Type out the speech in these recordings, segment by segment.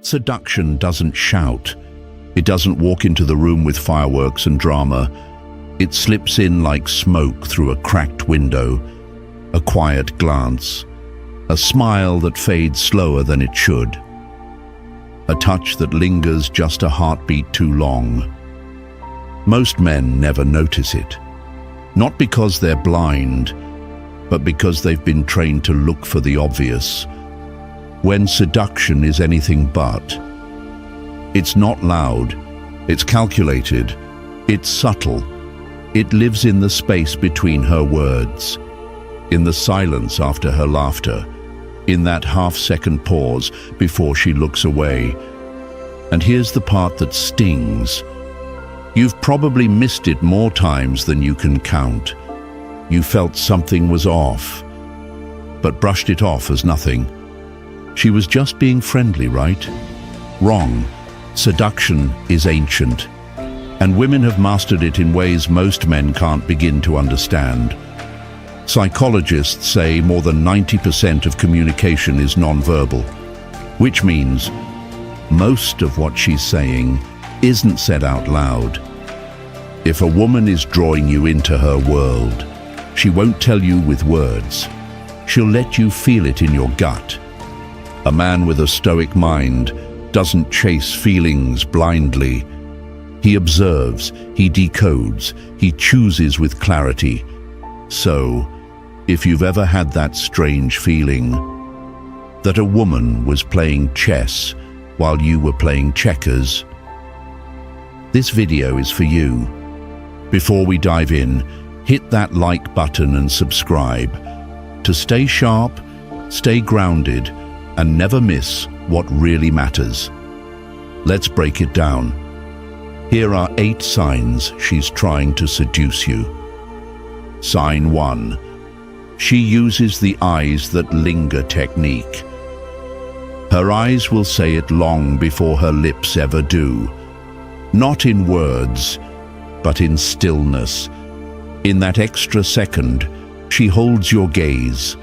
Seduction doesn't shout. It doesn't walk into the room with fireworks and drama. It slips in like smoke through a cracked window, a quiet glance, a smile that fades slower than it should, a touch that lingers just a heartbeat too long. Most men never notice it, not because they're blind, but because they've been trained to look for the obvious. When seduction is anything but, it's not loud, it's calculated, it's subtle. It lives in the space between her words, in the silence after her laughter, in that half-second pause before she looks away. And here's the part that stings. You've probably missed it more times than you can count. You felt something was off, but brushed it off as nothing. She was just being friendly, right? Wrong. Seduction is ancient, and women have mastered it in ways most men can't begin to understand. Psychologists say more than 90% of communication is nonverbal, which means most of what she's saying isn't said out loud. If a woman is drawing you into her world, she won't tell you with words. She'll let you feel it in your gut. A man with a stoic mind doesn't chase feelings blindly. He observes, he decodes, he chooses with clarity. So, if you've ever had that strange feeling that a woman was playing chess while you were playing checkers, this video is for you. Before we dive in, hit that like button and subscribe to stay sharp, stay grounded, and never miss what really matters. Let's break it down. Here are 8 signs she's trying to seduce you. Sign 1. She uses the eyes that linger technique. Her eyes will say it long before her lips ever do. Not in words, but in stillness. In that extra second, she holds your gaze,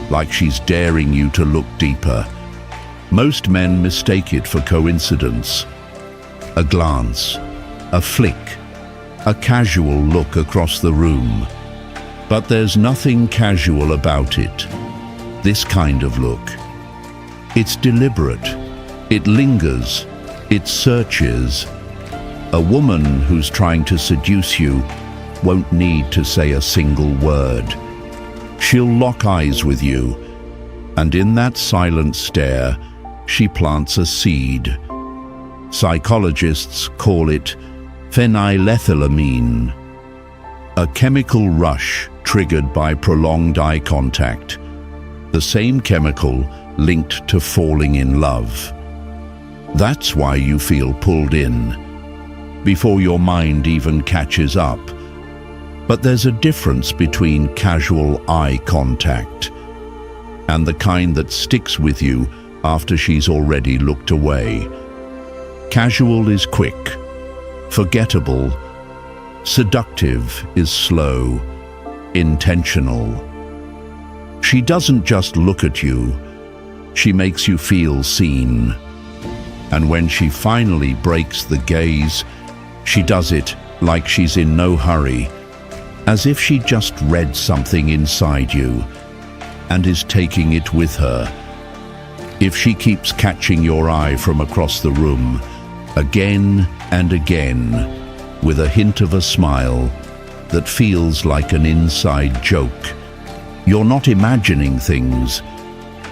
like she's daring you to look deeper. Most men mistake it for coincidence. A glance, a flick, a casual look across the room. But there's nothing casual about it. This kind of look. It's deliberate. It lingers. It searches. A woman who's trying to seduce you won't need to say a single word. She'll lock eyes with you, and in that silent stare, she plants a seed. Psychologists call it phenylethylamine, a chemical rush triggered by prolonged eye contact, the same chemical linked to falling in love. That's why you feel pulled in, before your mind even catches up. But there's a difference between casual eye contact and the kind that sticks with you after she's already looked away. Casual is quick, forgettable. Seductive is slow, intentional. She doesn't just look at you, she makes you feel seen. And when she finally breaks the gaze, she does it like she's in no hurry, as if she just read something inside you and is taking it with her. If she keeps catching your eye from across the room, again and again, with a hint of a smile that feels like an inside joke, you're not imagining things,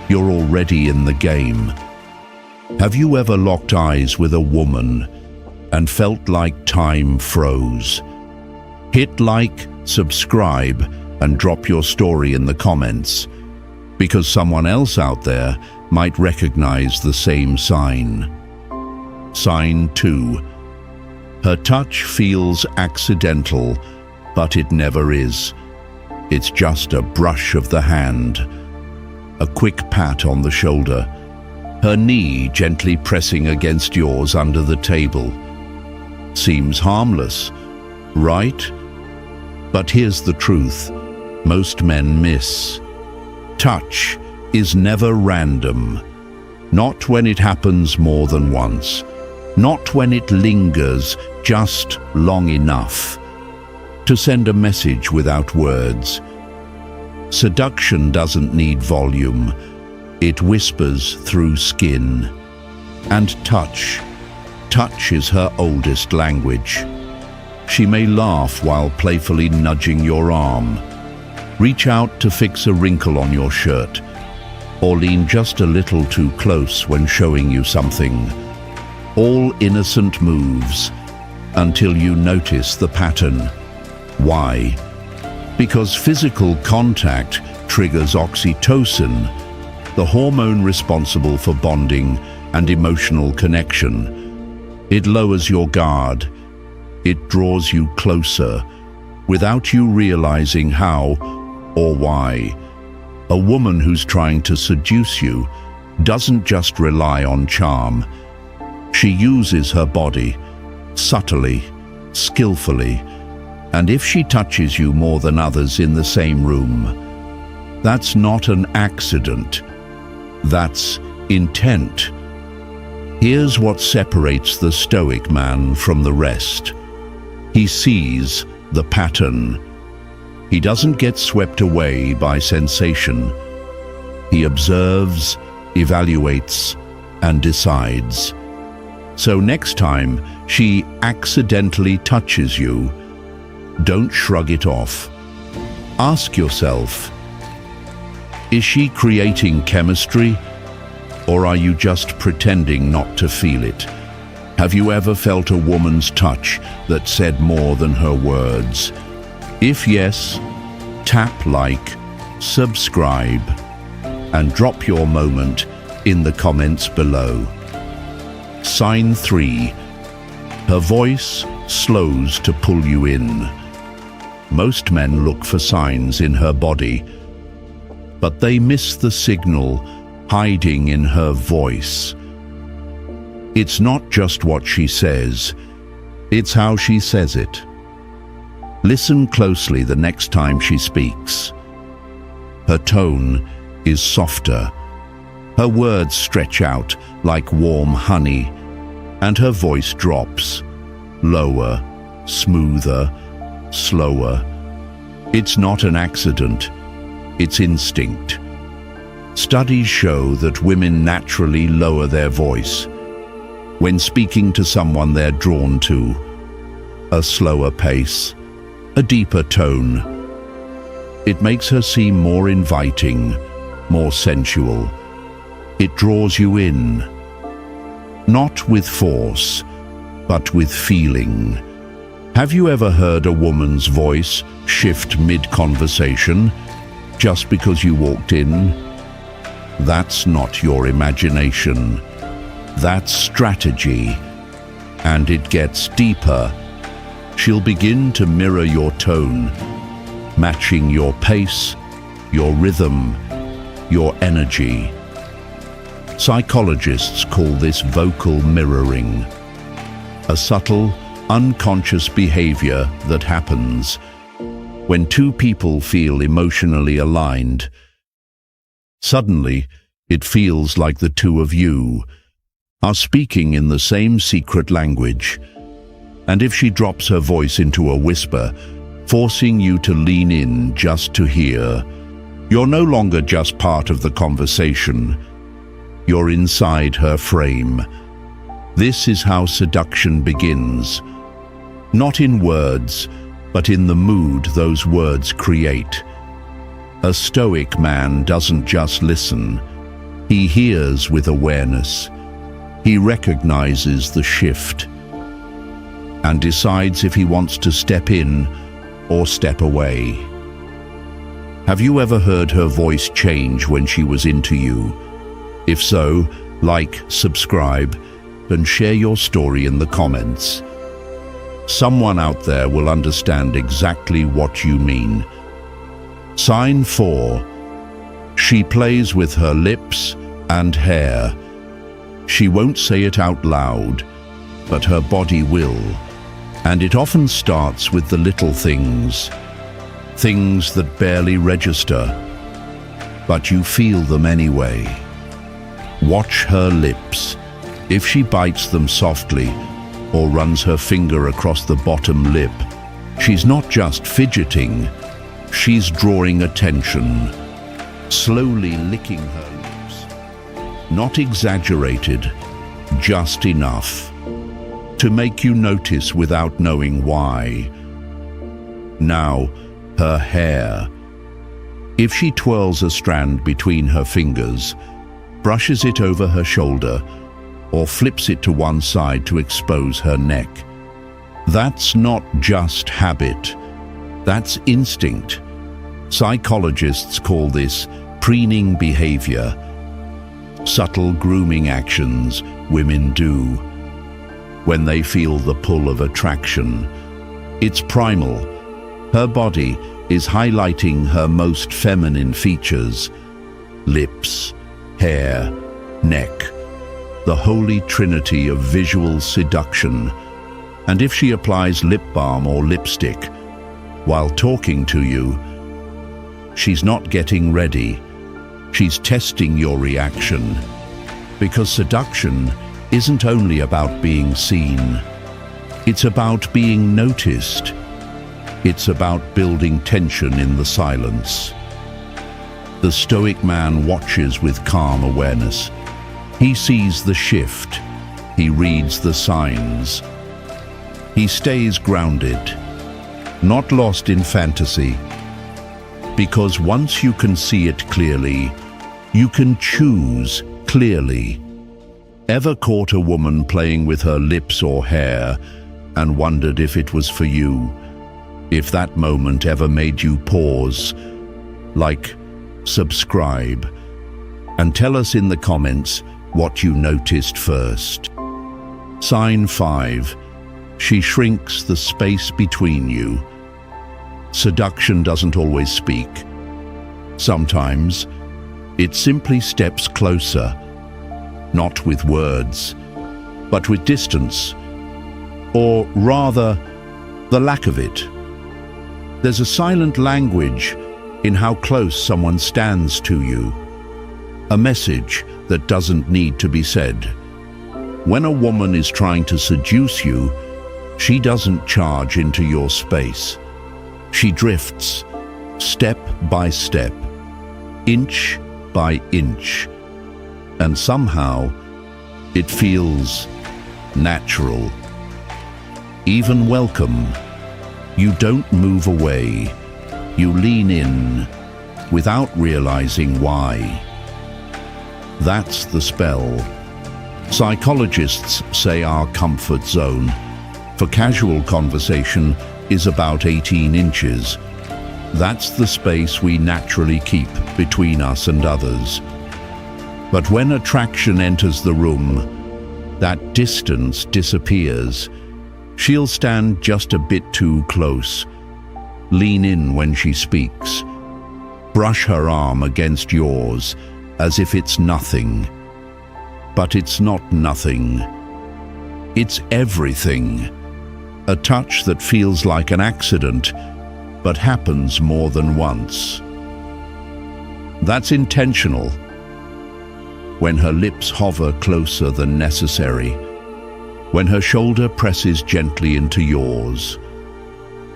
you're already in the game. Have you ever locked eyes with a woman and felt like time froze? Hit like, subscribe, and drop your story in the comments, because someone else out there might recognize the same sign. Sign 2. Her touch feels accidental, but it never is. It's just a brush of the hand, a quick pat on the shoulder, her knee gently pressing against yours under the table. Seems harmless, right? But here's the truth most men miss. Touch is never random. Not when it happens more than once. Not when it lingers just long enough to send a message without words. Seduction doesn't need volume. It whispers through skin. And touch. Touch is her oldest language. She may laugh while playfully nudging your arm, reach out to fix a wrinkle on your shirt, or lean just a little too close when showing you something. All innocent moves until you notice the pattern. Why? Because physical contact triggers oxytocin, the hormone responsible for bonding and emotional connection. It lowers your guard. It draws you closer without you realizing how or why. A woman who's trying to seduce you doesn't just rely on charm. She uses her body subtly, skillfully, and if she touches you more than others in the same room, that's not an accident. That's intent. Here's what separates the Stoic man from the rest. He sees the pattern. He doesn't get swept away by sensation. He observes, evaluates, and decides. So next time she accidentally touches you, don't shrug it off. Ask yourself, is she creating chemistry, or are you just pretending not to feel it? Have you ever felt a woman's touch that said more than her words? If yes, tap like, subscribe, and drop your moment in the comments below. Sign 3. Her voice slows to pull you in. Most men look for signs in her body, but they miss the signal hiding in her voice. It's not just what she says, it's how she says it. Listen closely the next time she speaks. Her tone is softer. Her words stretch out like warm honey, and her voice drops, lower, smoother, slower. It's not an accident, it's instinct. Studies show that women naturally lower their voice when speaking to someone they're drawn to. A slower pace, a deeper tone. It makes her seem more inviting, more sensual. It draws you in, not with force, but with feeling. Have you ever heard a woman's voice shift mid-conversation just because you walked in? That's not your imagination. That's strategy. And it gets deeper. She'll begin to mirror your tone, matching your pace, your rhythm, your energy. Psychologists call this vocal mirroring, a subtle, unconscious behavior that happens when two people feel emotionally aligned. Suddenly, it feels like the two of you are speaking in the same secret language. And if she drops her voice into a whisper, forcing you to lean in just to hear, you're no longer just part of the conversation. You're inside her frame. This is how seduction begins. Not in words, but in the mood those words create. A Stoic man doesn't just listen. He hears with awareness. He recognizes the shift and decides if he wants to step in or step away. Have you ever heard her voice change when she was into you? If so, like, subscribe, and share your story in the comments. Someone out there will understand exactly what you mean. Sign 4. She plays with her lips and hair. She won't say it out loud, but her body will. And it often starts with the little things, things that barely register, but you feel them anyway. Watch her lips. If she bites them softly or runs her finger across the bottom lip, she's not just fidgeting, she's drawing attention, slowly licking her lips. Not exaggerated, just enough to make you notice without knowing why. Now, her hair. If she twirls a strand between her fingers, brushes it over her shoulder, or flips it to one side to expose her neck, that's not just habit, that's instinct. Psychologists call this preening behavior. Subtle grooming actions women do when they feel the pull of attraction. It's primal. Her body is highlighting her most feminine features: lips, hair, neck, the holy trinity of visual seduction. And if she applies lip balm or lipstick while talking to you, she's not getting ready. She's testing your reaction. Because seduction isn't only about being seen. It's about being noticed. It's about building tension in the silence. The Stoic man watches with calm awareness. He sees the shift. He reads the signs. He stays grounded, not lost in fantasy. Because once you can see it clearly, you can choose clearly. Ever caught a woman playing with her lips or hair and wondered if it was for you? If that moment ever made you pause, like, subscribe, and tell us in the comments what you noticed first. Sign 5. She shrinks the space between you. Seduction doesn't always speak. Sometimes it simply steps closer, not with words, but with distance, or rather, the lack of it. There's a silent language in how close someone stands to you, a message that doesn't need to be said. When a woman is trying to seduce you, she doesn't charge into your space. She drifts, step by step, inch by inch, and somehow it feels natural, even welcome. You don't move away, you lean in without realizing why. That's the spell. Psychologists say our comfort zone for casual conversation is about 18 inches. That's the space we naturally keep between us and others. But when attraction enters the room, that distance disappears. She'll stand just a bit too close, lean in when she speaks, brush her arm against yours as if it's nothing. But it's not nothing. It's everything. A touch that feels like an accident, but happens more than once. That's intentional. When her lips hover closer than necessary, when her shoulder presses gently into yours,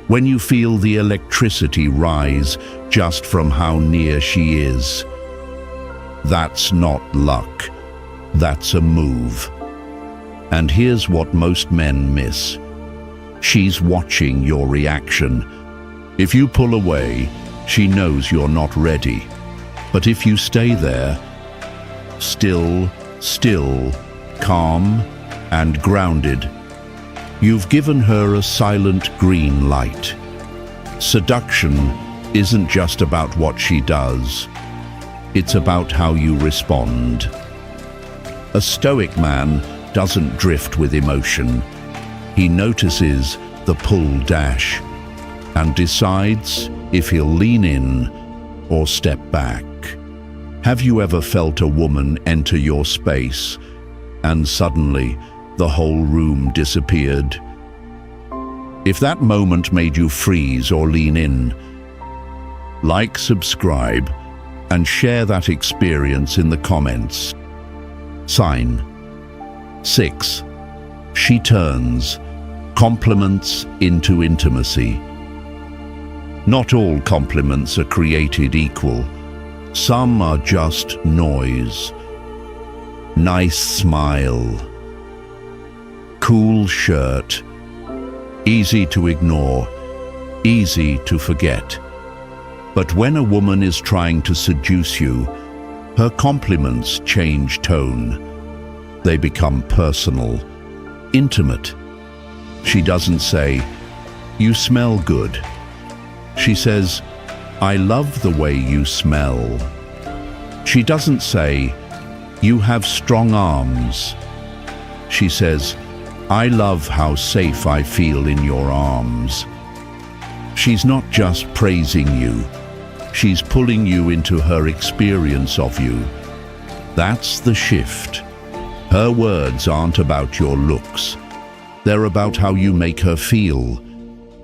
when you feel the electricity rise just from how near she is. That's not luck, that's a move. And here's what most men miss. She's watching your reaction. If you pull away, she knows you're not ready. But if you stay there, still, calm, and grounded, you've given her a silent green light. Seduction isn't just about what she does. It's about how you respond. A Stoic man doesn't drift with emotion. He notices the pull dash and decides if he'll lean in or step back. Have you ever felt a woman enter your space and suddenly the whole room disappeared? If that moment made you freeze or lean in, like, subscribe, and share that experience in the comments. Sign 6. She turns compliments into intimacy. Not all compliments are created equal. Some are just noise. Nice smile. Cool shirt. Easy to ignore. Easy to forget. But when a woman is trying to seduce you, her compliments change tone. They become personal, intimate. She doesn't say, "You smell good." She says, "I love the way you smell." She doesn't say, "You have strong arms." She says, "I love how safe I feel in your arms." She's not just praising you. She's pulling you into her experience of you. That's the shift. Her words aren't about your looks. They're about how you make her feel.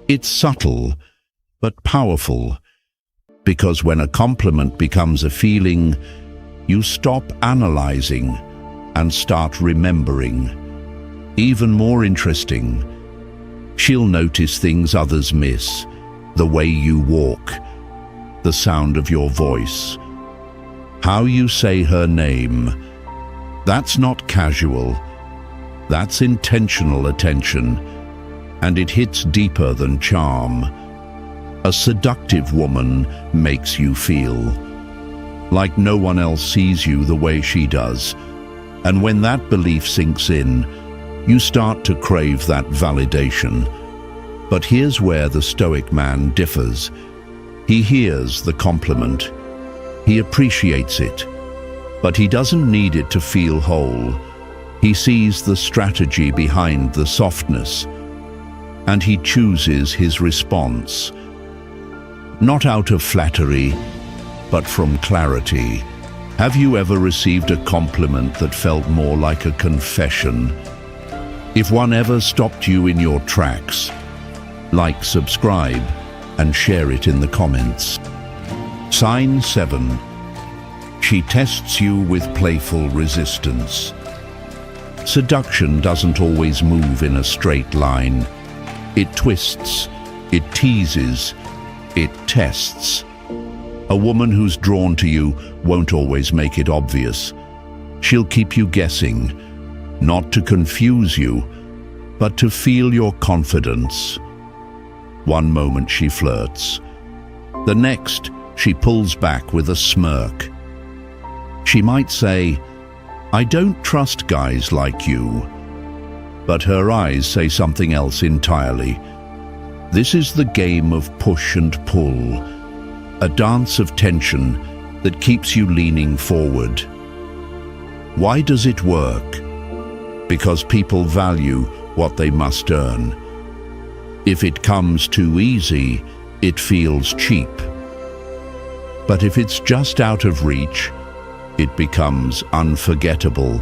It's subtle, but powerful. Because when a compliment becomes a feeling, you stop analyzing and start remembering. Even more interesting, she'll notice things others miss. The way you walk, the sound of your voice, how you say her name. That's not casual. That's intentional attention, and it hits deeper than charm. A seductive woman makes you feel like no one else sees you the way she does. And when that belief sinks in, you start to crave that validation. But here's where the Stoic man differs. He hears the compliment. He appreciates it. But he doesn't need it to feel whole. He sees the strategy behind the softness. And he chooses his response. Not out of flattery, but from clarity. Have you ever received a compliment that felt more like a confession? If one ever stopped you in your tracks, like, subscribe, and share it in the comments. Sign 7. She tests you with playful resistance. Seduction doesn't always move in a straight line. It twists, it teases, it tests. A woman who's drawn to you won't always make it obvious. She'll keep you guessing, not to confuse you, but to feel your confidence. One moment she flirts. The next, she pulls back with a smirk. She might say, "I don't trust guys like you." But her eyes say something else entirely. This is the game of push and pull, a dance of tension that keeps you leaning forward. Why does it work? Because people value what they must earn. If it comes too easy, it feels cheap. But if it's just out of reach, it becomes unforgettable.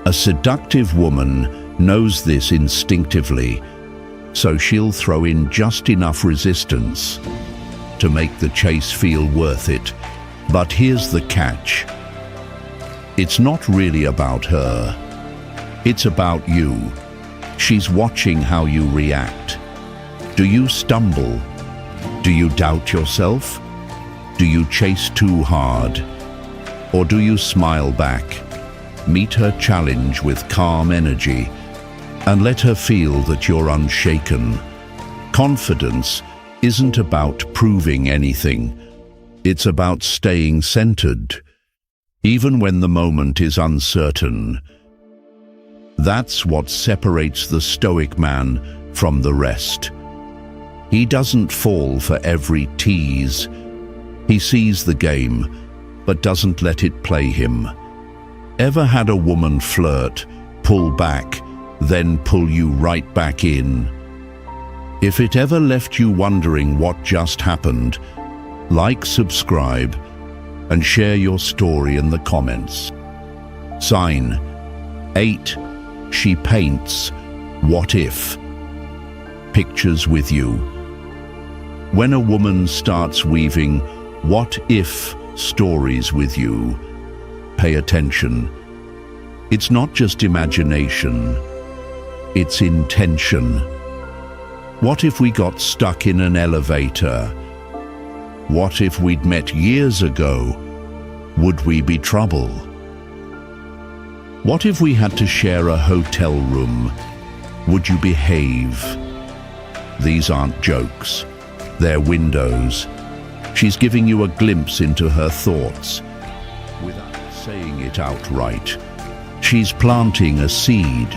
A seductive woman knows this instinctively, so she'll throw in just enough resistance to make the chase feel worth it. But here's the catch. It's not really about her. It's about you. She's watching how you react. Do you stumble? Do you doubt yourself? Do you chase too hard? Or do you smile back, meet her challenge with calm energy, and let her feel that you're unshaken? Confidence isn't about proving anything. It's about staying centered, even when the moment is uncertain. That's what separates the Stoic man from the rest. He doesn't fall for every tease. He sees the game, but doesn't let it play him. Ever had a woman flirt, pull back, then pull you right back in? If it ever left you wondering what just happened, like, subscribe, and share your story in the comments. Sign 8. She paints what if pictures with you. When a woman starts weaving what if stories with you, pay attention. It's not just imagination, it's intention. What if we got stuck in an elevator? What if we'd met years ago? Would we be trouble? What if we had to share a hotel room? Would you behave? These aren't jokes. They're windows. She's giving you a glimpse into her thoughts. Without saying it outright, she's planting a seed.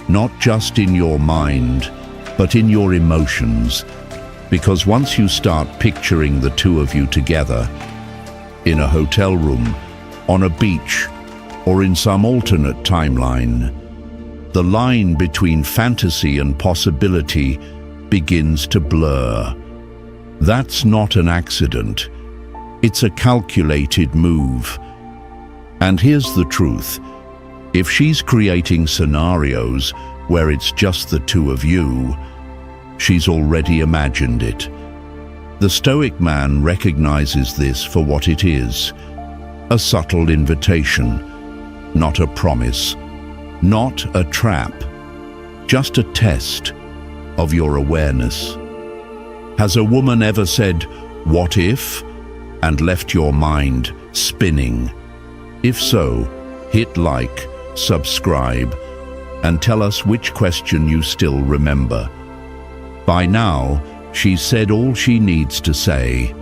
Not just in your mind, but in your emotions. Because once you start picturing the two of you together, in a hotel room, on a beach, or in some alternate timeline, the line between fantasy and possibility begins to blur. That's not an accident. It's a calculated move. And here's the truth. If she's creating scenarios where it's just the two of you, she's already imagined it. The Stoic man recognizes this for what it is: a subtle invitation, not a promise, not a trap, just a test of your awareness. Has a woman ever said, "What if?" and left your mind spinning? If so, hit like, subscribe, and tell us which question you still remember. By now, she's said all she needs to say.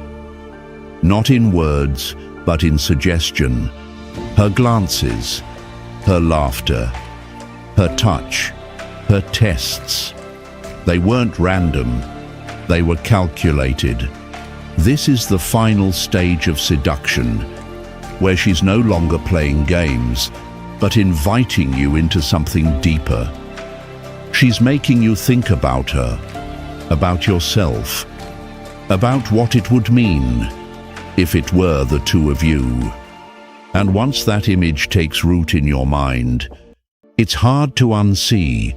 Not in words, but in suggestion. Her glances, her laughter, her touch, her tests. They weren't random, they were calculated. This is the final stage of seduction, where she's no longer playing games, but inviting you into something deeper. She's making you think about her, about yourself, about what it would mean if it were the two of you. And once that image takes root in your mind, it's hard to unsee.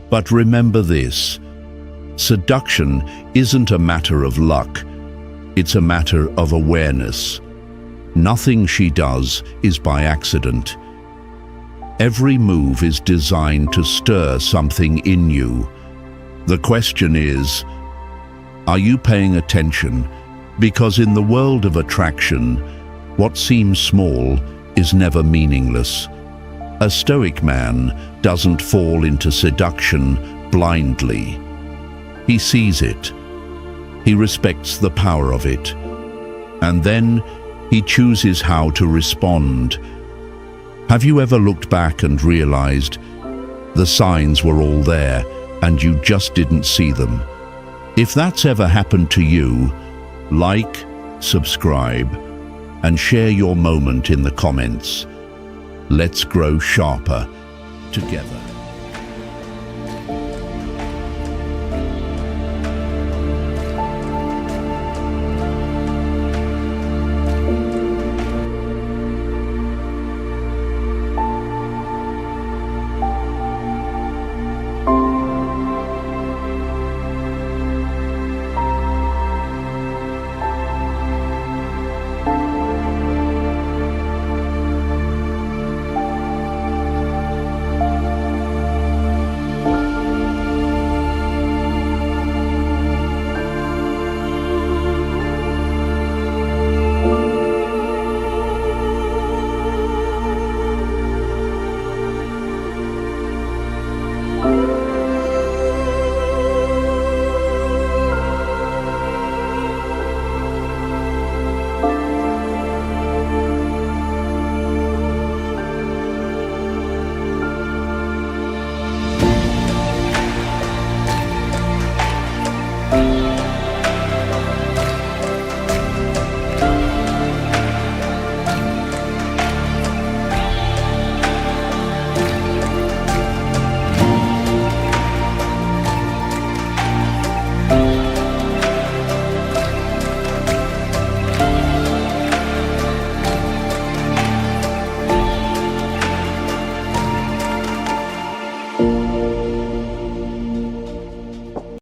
But remember this: seduction isn't a matter of luck, it's a matter of awareness. Nothing she does is by accident. Every move is designed to stir something in you. The question is, are you paying attention? Because in the world of attraction, what seems small is never meaningless. A Stoic man doesn't fall into seduction blindly. He sees it. He respects the power of it. And then he chooses how to respond. Have you ever looked back and realized the signs were all there and you just didn't see them? If that's ever happened to you, like, subscribe, and share your moment in the comments. Let's grow sharper together.